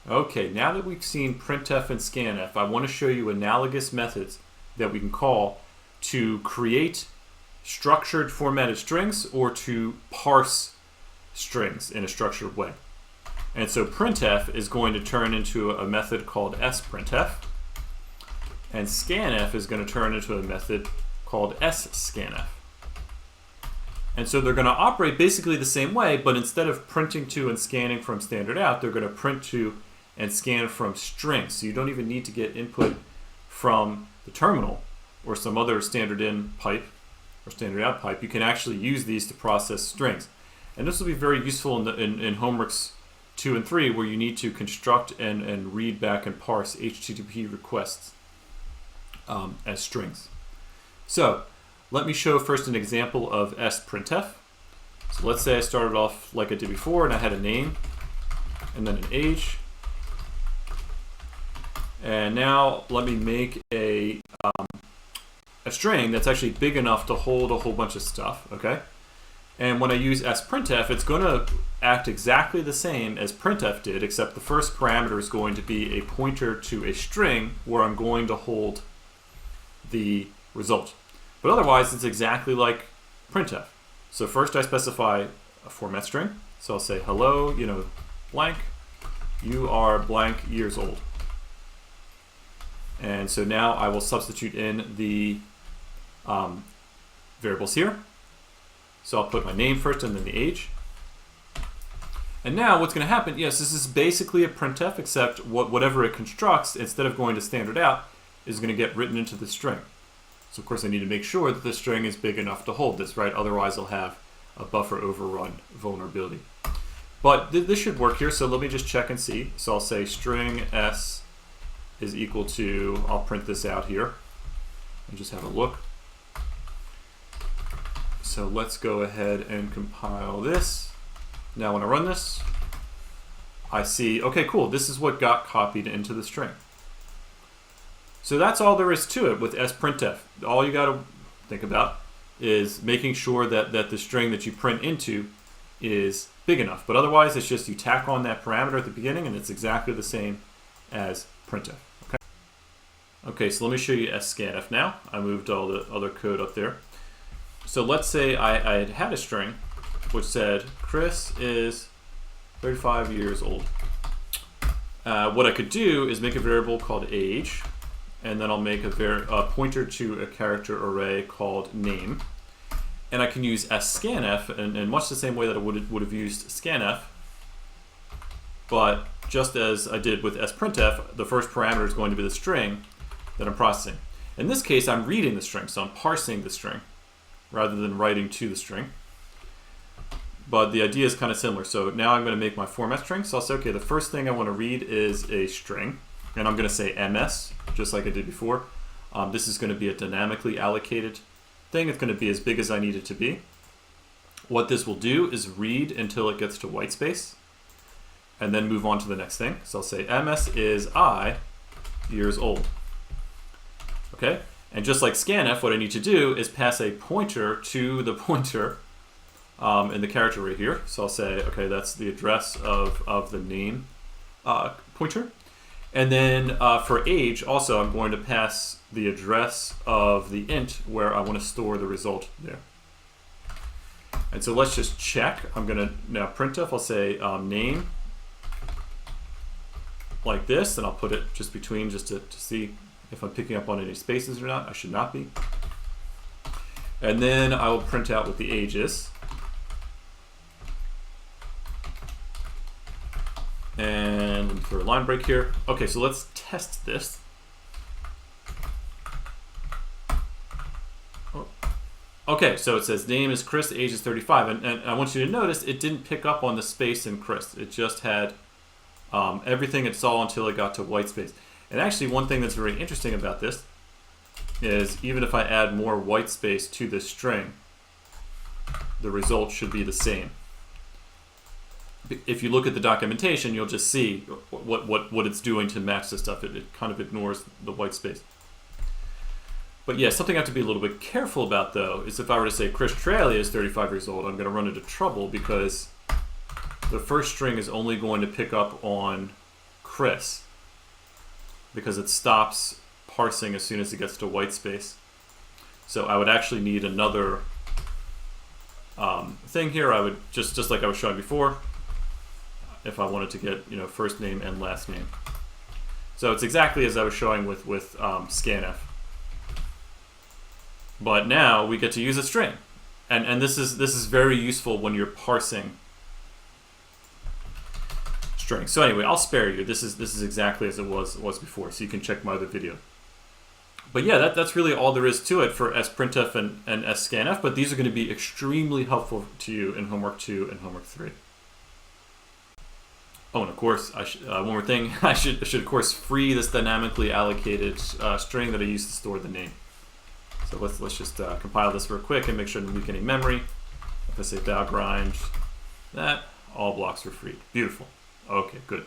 Okay, now that we've seen printf and scanf, I want to show you analogous methods that we can call to create structured formatted strings or to parse strings in a structured way. And so printf is going to turn into a method called sprintf, and scanf is going to turn into a method called sscanf. And so they're going to operate basically the same way, but instead of printing to and scanning from standard out, they're going to print to and scan from strings. So you don't even need to get input from the terminal or some other standard in pipe or standard out pipe. You can actually use these to process strings. And this will be very useful in homeworks 2 and 3, where you need to construct and read back and parse HTTP requests as strings. So let me show first an example of sprintf. So let's say I started off like I did before, and I had a name and then an age. And now let me make a string that's actually big enough to hold a whole bunch of stuff, okay? And when I use sprintf, it's going to act exactly the same as printf did, except the first parameter is going to be a pointer to a string where I'm going to hold the result. But otherwise, it's exactly like printf. So first I specify a format string. So I'll say, hello, blank, you are blank years old. And so now I will substitute in the variables here. So I'll put my name first and then the age. And now what's going to happen, yes, this is basically a printf, except whatever it constructs, instead of going to standard out, is going to get written into the string. So of course I need to make sure that the string is big enough to hold this, right? Otherwise I'll have a buffer overrun vulnerability. But this should work here, so let me just check and see. So I'll say string s is equal to, I'll print this out here and just have a look. So let's go ahead and compile this. Now when I run this, I see, okay, cool, this is what got copied into the string. So that's all there is to it with sprintf. All you got to think about is making sure that the string that you print into is big enough. But otherwise, it's just you tack on that parameter at the beginning, and it's exactly the same as printf. Okay, so let me show you sscanf now. I moved all the other code up there. So let's say I had a string which said Chris is 35 years old. What I could do is make a variable called age, and then I'll make a pointer to a character array called name. And I can use sscanf in much the same way that I would have used scanf, but just as I did with sprintf, the first parameter is going to be the string that I'm processing. In this case, I'm reading the string, so I'm parsing the string rather than writing to the string. But the idea is kind of similar. So now I'm going to make my format string. So I'll say, okay, the first thing I want to read is a string, and I'm going to say ms, just like I did before. This is going to be a dynamically allocated thing. It's going to be as big as I need it to be. What this will do is read until it gets to white space, and then move on to the next thing. So I'll say ms is I years old. Okay, and just like scanf, what I need to do is pass a pointer to the pointer in the character right here. So I'll say, okay, that's the address of the name pointer. And then for age, also, I'm going to pass the address of the int where I want to store the result there. And so let's just check. I'm going to now printf, I'll say name like this, and I'll put it just between just to see if I'm picking up on any spaces or not. I should not be. And then I will print out what the age is. And throw a line break here. Okay, so let's test this. Okay, so it says name is Chris, age is 35. And I want you to notice it didn't pick up on the space in Chris. It just had everything it saw until it got to white space. And actually, one thing that's very interesting about this is even if I add more white space to this string, the result should be the same. If you look at the documentation, you'll just see what it's doing to match this stuff. It kind of ignores the white space. But yeah, something I have to be a little bit careful about, though, is if I were to say Chris Traley is 35 years old, I'm going to run into trouble because the first string is only going to pick up on Chris, because it stops parsing as soon as it gets to white space. So I would actually need another thing here. I would just like I was showing before, if I wanted to get, you know, first name and last name. So it's exactly as I was showing with scanf. But now we get to use a string, and this is very useful when you're parsing strings. So anyway, I'll spare you. This is exactly as it was before, so you can check my other video. But yeah, that's really all there is to it for sprintf and sscanf. But these are going to be extremely helpful to you in homework 2 and homework 3. Oh, and of course, one more thing. I should of course free this dynamically allocated string that I used to store the name. So let's just compile this real quick and make sure I didn't leak any memory. If I say val grind, that all blocks are freed. Beautiful. Okay, good.